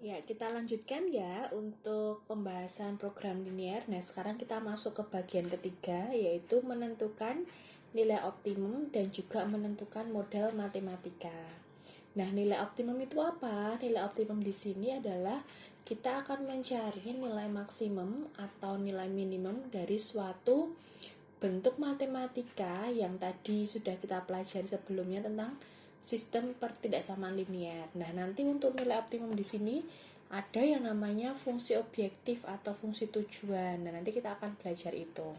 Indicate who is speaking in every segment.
Speaker 1: Ya, kita lanjutkan ya untuk pembahasan program linear. Nah, sekarang kita masuk ke bagian ketiga, yaitu menentukan nilai optimum dan juga menentukan model matematika. Nah, nilai optimum itu apa? Nilai optimum di sini adalah kita akan mencari nilai maksimum atau nilai minimum dari suatu bentuk matematika yang tadi sudah kita pelajari sebelumnya tentang sistem pertidaksamaan linear. Nah, nanti untuk nilai optimum di sini ada yang namanya fungsi objektif atau fungsi tujuan. Nah, nanti kita akan belajar itu.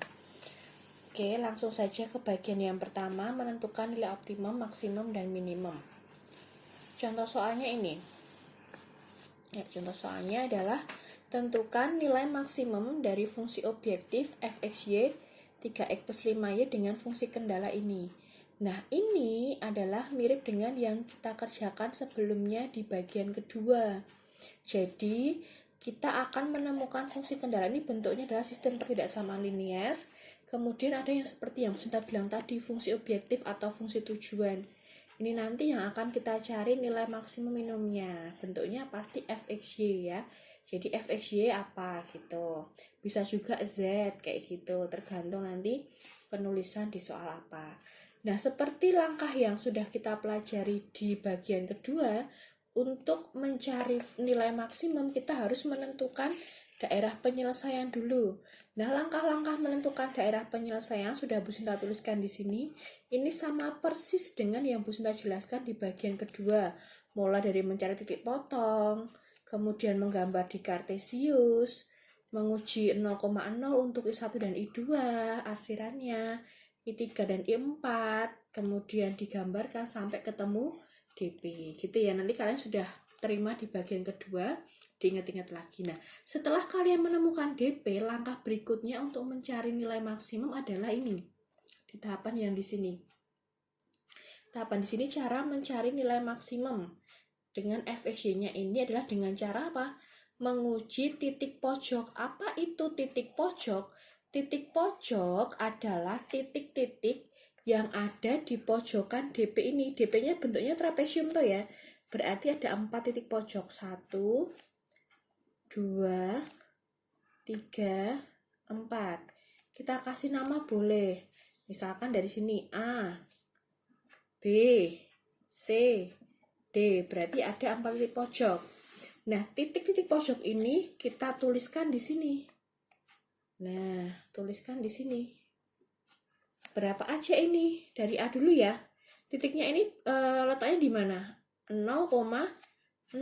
Speaker 1: Oke, langsung saja ke bagian yang pertama, menentukan nilai optimum, maksimum, dan minimum. Contoh soalnya ini. Ya, contoh soalnya adalah tentukan nilai maksimum dari fungsi objektif fxy 3x plus 5y dengan fungsi kendala ini. Nah, ini adalah mirip dengan yang kita kerjakan sebelumnya di bagian kedua. Jadi, kita akan menemukan fungsi kendala ini bentuknya adalah sistem pertidaksamaan linear. Kemudian ada yang seperti yang kita bilang tadi, fungsi objektif atau fungsi tujuan. Ini nanti yang akan kita cari nilai maksimum minimumnya. Bentuknya pasti fxy ya. Jadi fxy apa gitu. Bisa juga z kayak gitu, tergantung nanti penulisan di soal apa. Nah, seperti langkah yang sudah kita pelajari di bagian kedua, untuk mencari nilai maksimum kita harus menentukan daerah penyelesaian dulu. Nah, langkah-langkah menentukan daerah penyelesaian sudah Bu Sinta tuliskan di sini. Ini sama persis dengan yang Bu Sinta jelaskan di bagian kedua. Mulai dari mencari titik potong, kemudian menggambar di Kartesius, menguji 0,0 untuk I1 dan I2, arsirannya, I3 dan I4, kemudian digambarkan sampai ketemu DP. Gitu ya, nanti kalian sudah terima di bagian kedua, diingat-ingat lagi. Nah, setelah kalian menemukan DP, langkah berikutnya untuk mencari nilai maksimum adalah ini. Di tahapan yang di sini. Tahapan di sini cara mencari nilai maksimum dengan fxy-nya ini adalah dengan cara apa? Menguji titik pojok. Apa itu titik pojok? Titik pojok adalah titik-titik yang ada di pojokan DP ini. DP-nya bentuknya trapesium tuh ya. Berarti ada 4 titik pojok. 1, 2, 3, 4. Kita kasih nama boleh. Misalkan dari sini A, B, C, D. Berarti ada 4 titik pojok. Nah, titik-titik pojok ini kita tuliskan di sini. Nah, tuliskan di sini. Berapa aja ini? Dari A dulu ya. Titiknya ini letaknya di mana? 0,6.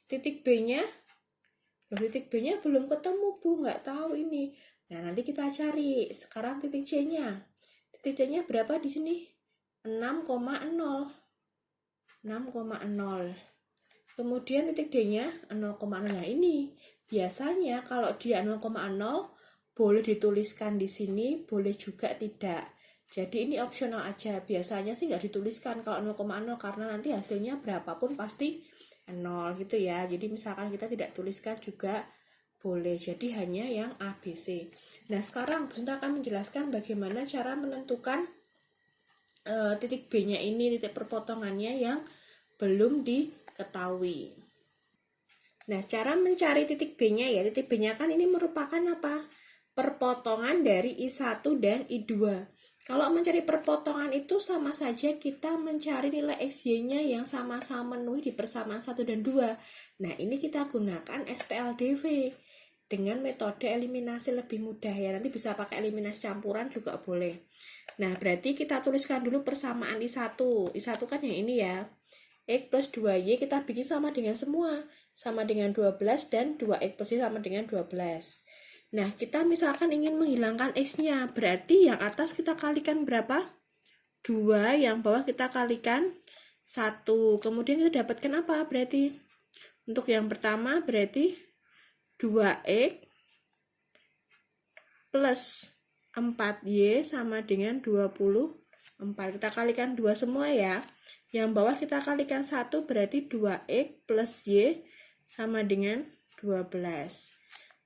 Speaker 1: Titik B-nya, titik B-nya belum ketemu Bu, nggak tahu ini. Nah, nanti kita cari. Sekarang titik C-nya. Titik C-nya berapa di sini? 6,0. 6,0. Kemudian titik D-nya 0,0. Nah, ini biasanya kalau dia 0,0 boleh dituliskan di sini, boleh juga tidak. Jadi ini opsional aja. Biasanya sih nggak dituliskan kalau 0,0 karena nanti hasilnya berapapun pasti 0 gitu ya. Jadi misalkan kita tidak tuliskan juga boleh. Jadi hanya yang A, B, C. Nah, sekarang Bunda akan menjelaskan bagaimana cara menentukan titik B-nya ini, titik perpotongannya yang belum diketahui. Nah, cara mencari titik B-nya ya, titik B-nya kan ini merupakan apa? Perpotongan dari I1 dan I2. Kalau mencari perpotongan itu sama saja kita mencari nilai XY-nya yang sama-sama memenuhi di persamaan 1 dan 2. Nah, ini kita gunakan SPLDV dengan metode eliminasi lebih mudah ya. Nanti bisa pakai eliminasi campuran juga boleh. Nah, berarti kita tuliskan dulu persamaan I1. I1 kan yang ini ya. X plus 2Y kita bikin sama dengan semua. Sama dengan 12 dan 2X plus Y sama dengan 12. Nah, kita misalkan ingin menghilangkan X-nya. Berarti yang atas kita kalikan berapa? 2, yang bawah kita kalikan 1. Kemudian kita dapatkan apa? Berarti untuk yang pertama berarti 2X plus 4Y sama dengan 24. Kita kalikan 2 semua ya. Yang bawah kita kalikan 1 berarti 2X plus Y sama dengan 12.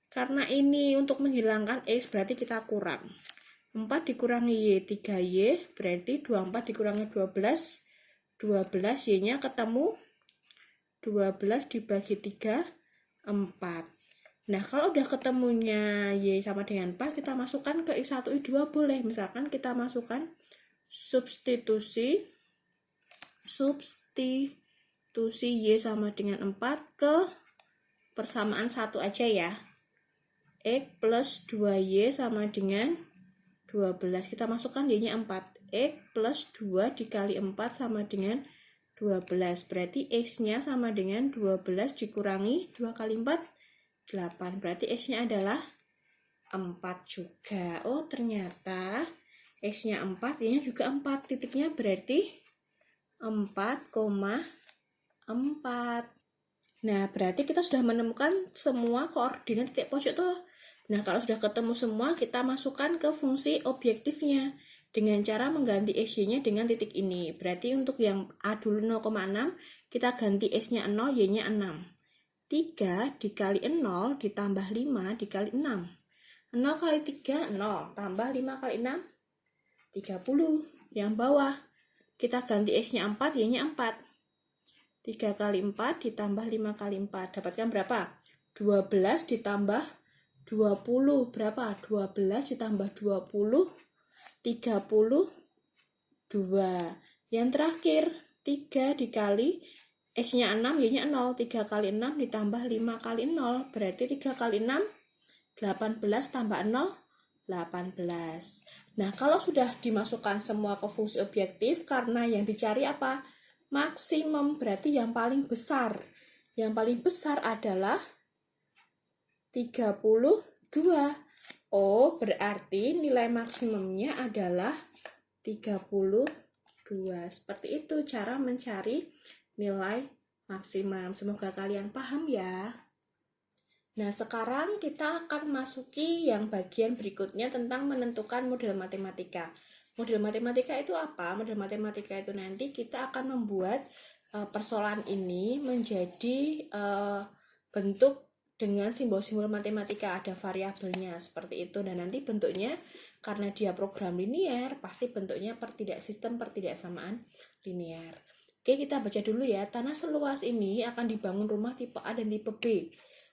Speaker 1: Karena ini untuk menghilangkan X berarti kita kurang. 4 dikurangi Y, 3Y berarti 24 dikurangi 12. 12 Y-nya ketemu 12 dibagi 3, 4. Nah, kalau udah ketemunya Y sama dengan 4, kita masukkan ke I1, I2 boleh. Misalkan kita masukkan substitusi Y sama dengan 4 ke persamaan 1 aja ya. X plus 2Y sama dengan 12. Kita masukkan Y-nya 4. X plus 2 dikali 4 sama dengan 12. Berarti X-nya sama dengan 12 dikurangi 2 kali 4, 8. Berarti X-nya adalah 4 juga. Oh, ternyata X-nya 4, Y-nya juga 4. Titiknya berarti 4,4. Nah, berarti kita sudah menemukan semua koordinat titik pojok tuh. Nah, kalau sudah ketemu semua, kita masukkan ke fungsi objektifnya dengan cara mengganti X-nya dengan titik ini. Berarti untuk yang A dulu 0,6, kita ganti X-nya 0, Y-nya 6. 3 dikali 0 ditambah 5 dikali 6. 0 kali 3, 0. Tambah 5 kali 6, 30. Yang bawah, kita ganti X-nya 4, Y-nya 4. 3 kali 4 ditambah 5 kali 4. Dapatkan berapa? 12 ditambah 20. Berapa? 12 ditambah 20, 32. Yang terakhir, 3 dikali X-nya 6, Y-nya 0. 3 kali 6 ditambah 5 kali 0. Berarti 3 kali 6, 18 tambah 0, 18. Nah, kalau sudah dimasukkan semua ke fungsi objektif, karena yang dicari apa? Maksimum, berarti yang paling besar. Yang paling besar adalah 32. Oh, berarti nilai maksimumnya adalah 32. Seperti itu cara mencari nilai maksimum. Semoga kalian paham ya. Nah, sekarang kita akan masuki yang bagian berikutnya tentang menentukan model matematika. Model matematika itu apa? Model matematika itu nanti kita akan membuat persoalan ini menjadi bentuk dengan simbol-simbol matematika, ada variabelnya seperti itu. Dan nanti bentuknya, karena dia program linear, pasti bentuknya sistem pertidaksamaan linear. Oke, kita baca dulu ya. Tanah seluas ini akan dibangun rumah tipe A dan tipe B.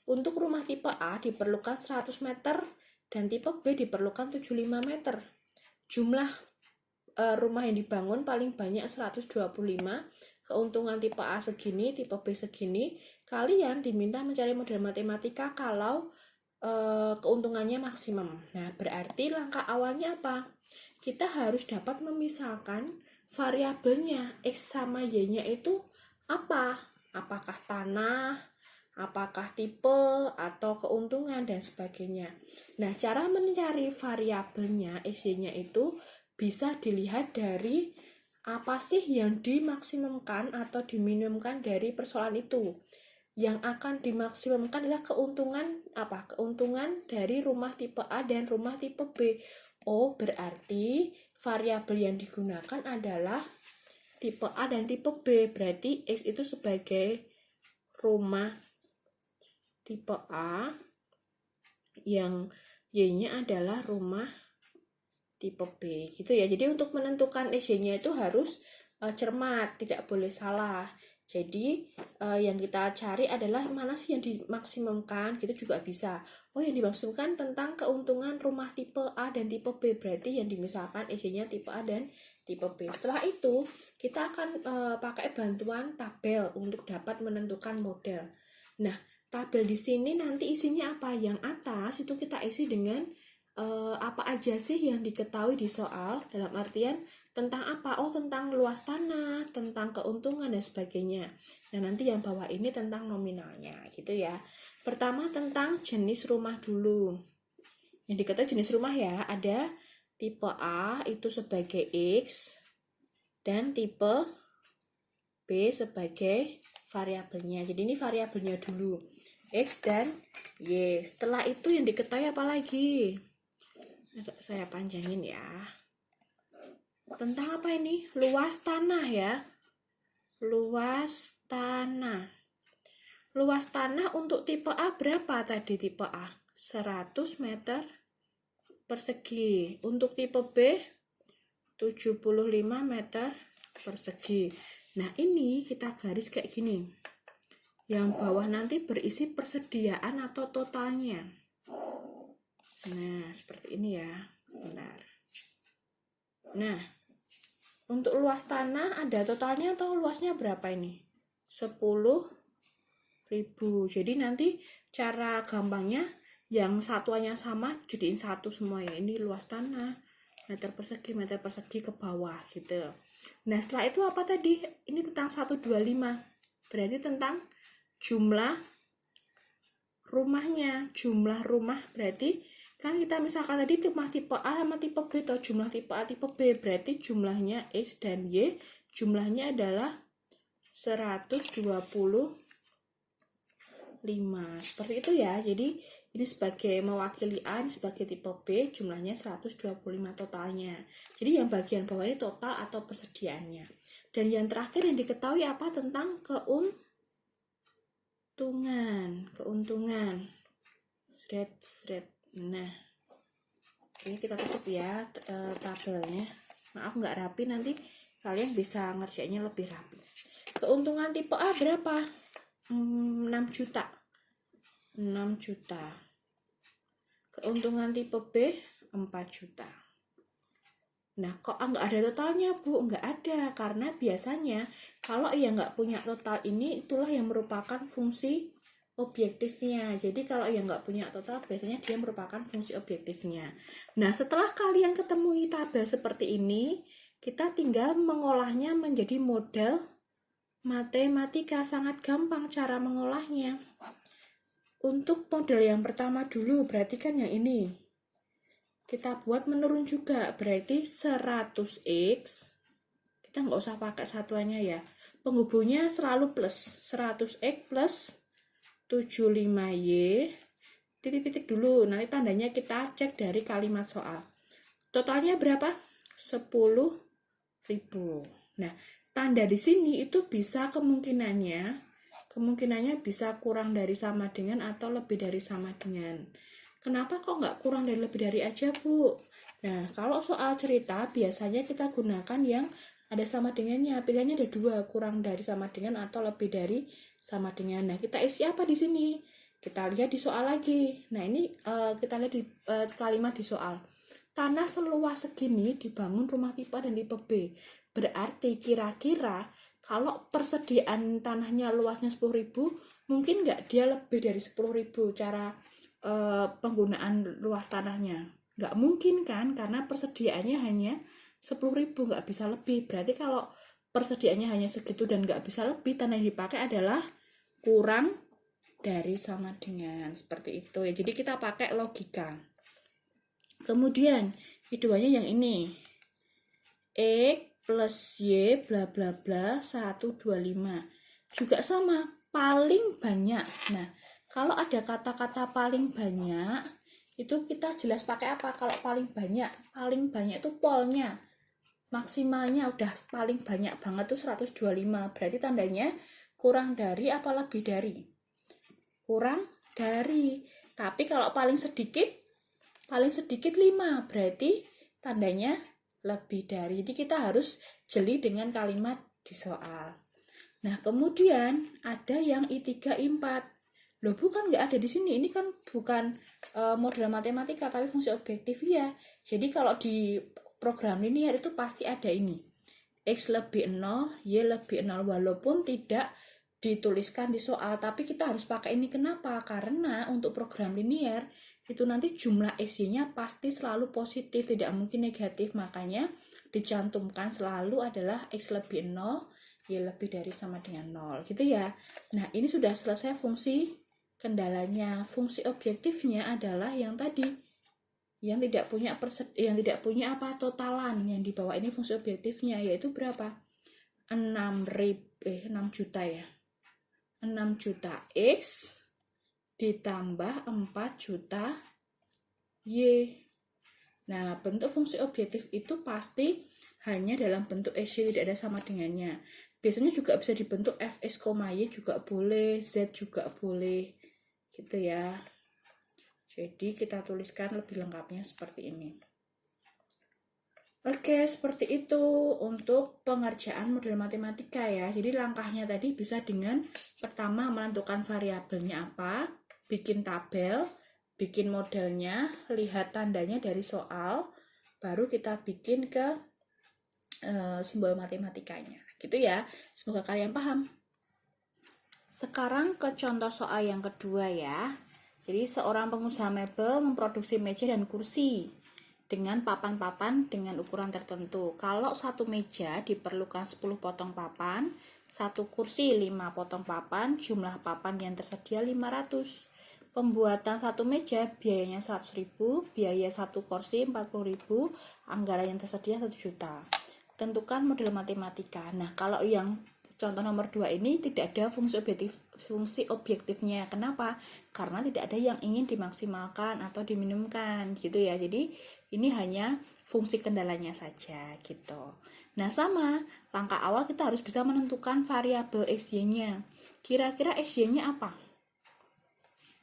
Speaker 1: Untuk rumah tipe A diperlukan 100 meter dan tipe B diperlukan 75 meter. Jumlah rumah yang dibangun paling banyak 125. Keuntungan tipe A segini, tipe B segini. Kalian diminta mencari model matematika kalau keuntungannya maksimum. Nah, berarti langkah awalnya apa? Kita harus dapat memisahkan variabelnya X sama Y-nya itu apa? Apakah tanah, apakah tipe, atau keuntungan, dan sebagainya. Nah, cara mencari variabelnya X, Y-nya itu bisa dilihat dari apa sih yang dimaksimumkan atau diminimumkan dari persoalan itu. Yang akan dimaksimumkan adalah keuntungan apa? Keuntungan dari rumah tipe A dan rumah tipe B. Oh, berarti variabel yang digunakan adalah tipe A dan tipe B. Berarti X itu sebagai rumah tipe A, yang Y-nya adalah rumah tipe B, gitu ya. Jadi untuk menentukan Y-nya itu harus cermat, tidak boleh salah. Jadi yang kita cari adalah mana sih yang dimaksimumkan, gitu juga bisa. Oh, yang dimaksimumkan tentang keuntungan rumah tipe A dan tipe B, berarti yang dimisalkan Y-nya tipe A dan tipe B. Setelah itu kita akan pakai bantuan tabel untuk dapat menentukan model. Nah, tabel di sini nanti isinya apa? Yang atas itu kita isi dengan apa aja sih yang diketahui di soal, dalam artian tentang apa? Oh, tentang luas tanah, tentang keuntungan, dan sebagainya. Nah, nanti yang bawah ini tentang nominalnya, gitu ya. Pertama tentang jenis rumah dulu. Yang diketahui jenis rumah ya, ada tipe A itu sebagai X, dan tipe B sebagai variabelnya. Jadi ini variabelnya dulu, X dan Y. Setelah itu yang diketahui apa lagi? Saya panjangin ya. Tentang apa ini? Luas tanah ya. Luas tanah. Luas tanah untuk tipe A berapa tadi tipe A? 100 meter persegi. Untuk tipe B 75 meter persegi. Nah, ini kita garis kayak gini. Yang bawah nanti berisi persediaan atau totalnya. Nah, seperti ini ya. Bentar. Nah, untuk luas tanah ada totalnya atau luasnya berapa ini? 10.000. Jadi nanti cara gampangnya yang satuannya sama jadiin satu semua ya. Ini luas tanah, meter persegi ke bawah gitu. Nah, setelah itu apa tadi? Ini tentang 125. Berarti tentang jumlah rumahnya. Jumlah rumah berarti kan kita misalkan tadi tipe A sama tipe B atau jumlah tipe A tipe B, berarti jumlahnya X dan Y, jumlahnya adalah 125. Seperti itu ya. Jadi ini sebagai mewakili A, ini sebagai tipe B, jumlahnya 125 totalnya. Jadi yang bagian bawah ini total atau persediaannya. Dan yang terakhir yang diketahui apa? Tentang keuntungan. Nah, oke, kita tutup ya tabelnya. Maaf nggak rapi, nanti kalian bisa ngerjainnya lebih rapi. Keuntungan tipe A berapa? 6 juta. 6 juta. Keuntungan tipe B 4 juta. Nah, kok nggak ada totalnya, Bu? Nggak ada, karena biasanya kalau yang nggak punya total ini, itulah yang merupakan fungsi objektifnya. Jadi kalau yang nggak punya total, biasanya dia merupakan fungsi objektifnya. Nah, setelah kalian ketemui tabel seperti ini, kita tinggal mengolahnya menjadi model matematika. Sangat gampang cara mengolahnya. Untuk model yang pertama dulu, berarti kan yang ini. Kita buat menurun juga, berarti 100x. Kita nggak usah pakai satuannya ya. Penghubungnya selalu plus. 100x plus 75y. Titik-titik dulu, nanti tandanya kita cek dari kalimat soal. Totalnya berapa? 10.000. Nah, tanda di sini itu bisa kemungkinannya bisa kurang dari sama dengan atau lebih dari sama dengan. Kenapa kok nggak kurang dari lebih dari aja, Bu? Nah, kalau soal cerita biasanya kita gunakan yang ada sama dengannya. Pilihannya ada dua, kurang dari sama dengan atau lebih dari sama dengan. Nah, kita isi apa di sini? Kita lihat di soal lagi. Nah, ini kita lihat di kalimat di soal. Tanah seluas segini dibangun rumah tipe dan tipe B. Berarti kira-kira kalau persediaan tanahnya luasnya 10.000, mungkin nggak dia lebih dari 10.000 cara penggunaan luas tanahnya? Nggak mungkin kan, karena persediaannya hanya 10.000, nggak bisa lebih. Berarti kalau persediaannya hanya segitu dan nggak bisa lebih, tanah yang dipakai adalah kurang dari sama dengan. Seperti itu ya. Jadi kita pakai logika. Kemudian keduanya yang ini. X plus Y bla bla bla 125. Juga sama, paling banyak. Nah, kalau ada kata-kata paling banyak, itu kita jelas pakai apa? Kalau paling banyak itu polnya. Maksimalnya udah paling banyak banget tuh 125. Berarti tandanya kurang dari apa lebih dari? Kurang dari. Tapi kalau paling sedikit 5. Berarti tandanya lebih dari. Jadi kita harus jeli dengan kalimat di soal. Nah, kemudian ada yang I3, I4. Loh, bukan nggak ada di sini. Ini kan bukan model matematika, tapi fungsi objektif ya. Jadi kalau di program linear itu pasti ada ini. X lebih 0, Y lebih 0. Walaupun tidak dituliskan di soal, tapi kita harus pakai ini. Kenapa? Karena untuk program linear itu nanti jumlah X-nya pasti selalu positif, tidak mungkin negatif. Makanya dicantumkan selalu adalah X lebih 0, Y lebih dari sama dengan 0 gitu ya. Nah, ini sudah selesai fungsi kendalanya. Fungsi objektifnya adalah yang tadi, yang tidak punya apa totalan. Yang di bawah ini fungsi objektifnya, yaitu berapa? 6 juta ya. 6 juta X ditambah 4 juta Y. Nah, bentuk fungsi objektif itu pasti hanya dalam bentuk X, Y, tidak ada sama dengannya. Biasanya juga bisa dibentuk Fx, Y juga boleh, Z juga boleh, gitu ya. Jadi kita tuliskan lebih lengkapnya seperti ini. Oke, seperti itu untuk pengerjaan model matematika ya. Jadi langkahnya tadi bisa dengan pertama menentukan variabelnya apa, bikin tabel, bikin modelnya, lihat tandanya dari soal, baru kita bikin ke simbol matematikanya. Gitu ya. Semoga kalian paham. Sekarang ke contoh soal yang kedua ya. Jadi seorang pengusaha mebel memproduksi meja dan kursi dengan papan-papan dengan ukuran tertentu. Kalau satu meja diperlukan 10 potong papan, satu kursi 5 potong papan, jumlah papan yang tersedia 500. Pembuatan satu meja biayanya 100.000, biaya satu kursi 40.000, anggaran yang tersedia 1 juta. Tentukan model matematika. Nah, kalau yang contoh nomor 2 ini tidak ada fungsi objektifnya. Kenapa? Karena tidak ada yang ingin dimaksimalkan atau diminimkan gitu ya. Jadi ini hanya fungsi kendalanya saja gitu. Nah, sama, langkah awal kita harus bisa menentukan variabel XY-nya. Kira-kira XY-nya apa?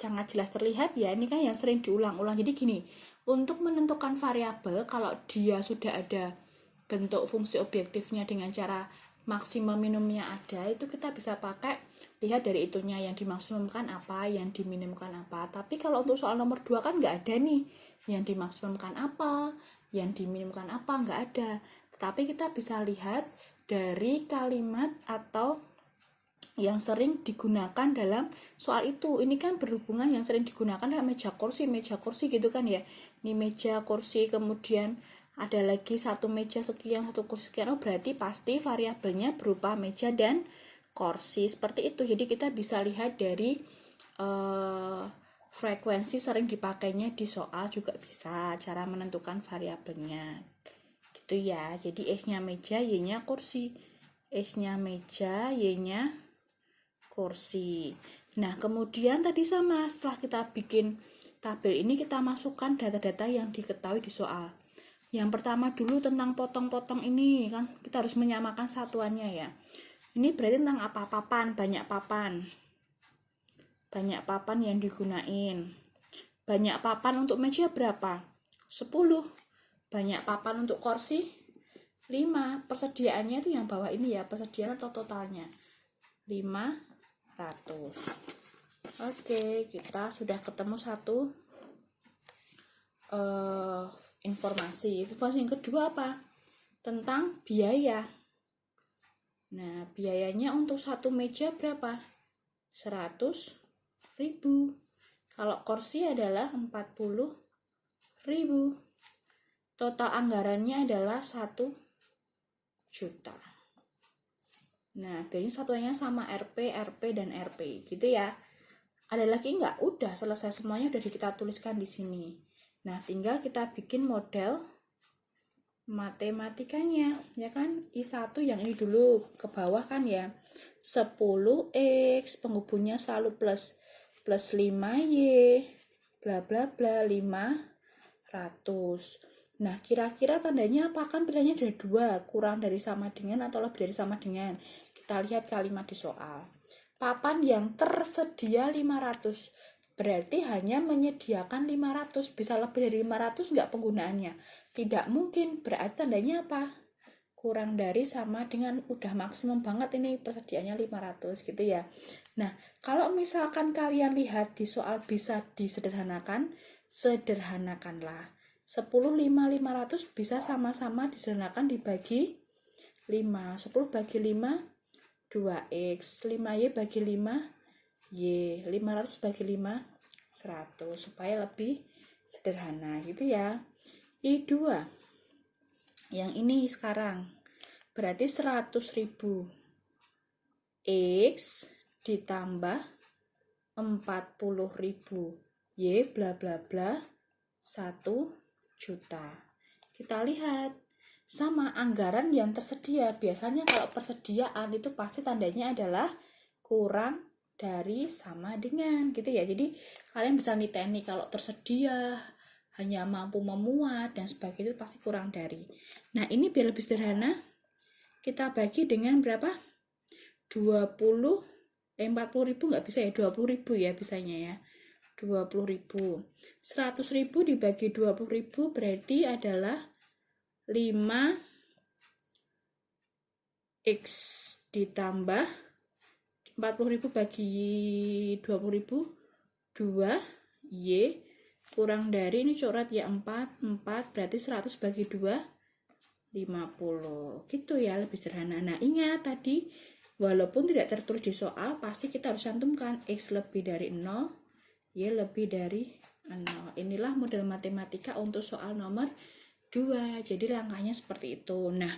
Speaker 1: Sangat jelas terlihat ya, ini kan yang sering diulang-ulang. Jadi gini, untuk menentukan variabel kalau dia sudah ada bentuk fungsi objektifnya dengan cara maksimum minimumnya ada, itu kita bisa pakai lihat dari itunya yang dimaksimumkan apa, yang diminimumkan apa. Tapi kalau untuk soal nomor 2 kan nggak ada nih yang dimaksimumkan apa, yang diminimumkan apa, nggak ada. Tetapi kita bisa lihat dari kalimat atau yang sering digunakan dalam soal itu. Ini kan berhubungan yang sering digunakan dalam meja kursi gitu kan ya. Ini meja kursi, kemudian ada lagi satu meja sekian, satu kursi sekian. Oh, berarti pasti variabelnya berupa meja dan kursi seperti itu. Jadi kita bisa lihat dari frekuensi sering dipakainya di soal juga bisa cara menentukan variabelnya gitu ya. Jadi S-nya meja, Y-nya kursi. S-nya meja, Y-nya kursi. Nah, kemudian tadi sama, setelah kita bikin tabel ini, kita masukkan data-data yang diketahui di soal. Yang pertama dulu tentang potong-potong ini, kan kita harus menyamakan satuannya ya. Ini berarti tentang apa? Papan, banyak papan. Banyak papan yang digunain. Banyak papan untuk meja berapa? 10. Banyak papan untuk kursi? 5. Persediaannya itu yang bawah ini ya, persediaan atau totalnya. 500. Oke, kita sudah ketemu satu informasi. Informasi yang kedua apa? Tentang biaya. Nah, biayanya untuk satu meja berapa? 100.000. Kalau kursi adalah 40.000. Total anggarannya adalah 1 juta. Nah, biasanya satuannya sama RP, dan RP gitu ya. Ada lagi nggak? Udah selesai semuanya, udah kita tuliskan di sini. Nah, tinggal kita bikin model matematikanya, ya kan? I1 yang ini dulu ke bawah kan ya. 10x penghubungnya selalu plus 5y bla bla bla 500. Nah, kira-kira tandanya apa? Kan pilihannya ada 2, kurang dari sama dengan atau lebih dari sama dengan. Kita lihat kalimat di soal. Papan yang tersedia 500. Berarti hanya menyediakan 500. Bisa lebih dari 500 nggak penggunaannya? Tidak mungkin. Berarti tandanya apa? Kurang dari sama dengan, udah maksimum banget ini persediaannya 500 gitu ya. Nah, kalau misalkan kalian lihat di soal bisa disederhanakan, sederhanakanlah. 10, 5, 500 bisa sama-sama disederhanakan dibagi 5. 10 bagi 5, 2x, 5y bagi 5y, 500 bagi 5, 100, supaya lebih sederhana gitu ya. I2 yang ini sekarang berarti 100.000 x ditambah 40.000 y bla bla bla 1 juta. Kita lihat sama anggaran yang tersedia. Biasanya kalau persediaan itu pasti tandanya adalah kurang dari sama dengan gitu ya. Jadi kalian bisa niteni kalau tersedia hanya mampu memuat dan sebagainya itu pasti kurang dari. Nah, ini biar lebih sederhana kita bagi dengan berapa? 40.000 nggak bisa ya, 20.000 ya bisanya ya. 20.000. 100.000 dibagi 20.000 berarti adalah 5x ditambah 40.000 bagi 20.000 2y kurang dari, ini coret ya, 4 berarti 100 bagi 2 50 gitu ya, lebih sederhana. Nah ingat tadi walaupun tidak tertulis di soal pasti kita harus cantumkan x lebih dari 0, y lebih dari 0. Inilah model matematika untuk soal nomor 2. Jadi langkahnya seperti itu. Nah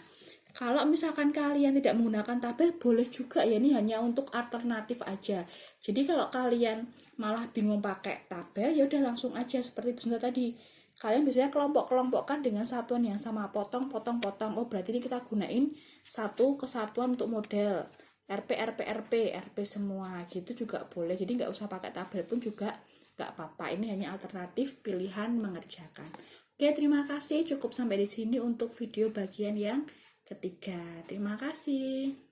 Speaker 1: kalau misalkan kalian tidak menggunakan tabel, boleh juga ya, ini hanya untuk alternatif aja. Jadi kalau kalian malah bingung pakai tabel, ya udah langsung aja seperti itu tadi. Kalian biasanya kelompok-kelompokkan dengan satuan yang sama, potong. Oh berarti ini kita gunain satu kesatuan untuk model RP semua gitu juga boleh. Jadi nggak usah pakai tabel pun juga nggak apa-apa. Ini hanya alternatif pilihan mengerjakan. Oke, terima kasih. Cukup sampai di sini untuk video bagian yang ketiga. Terima kasih.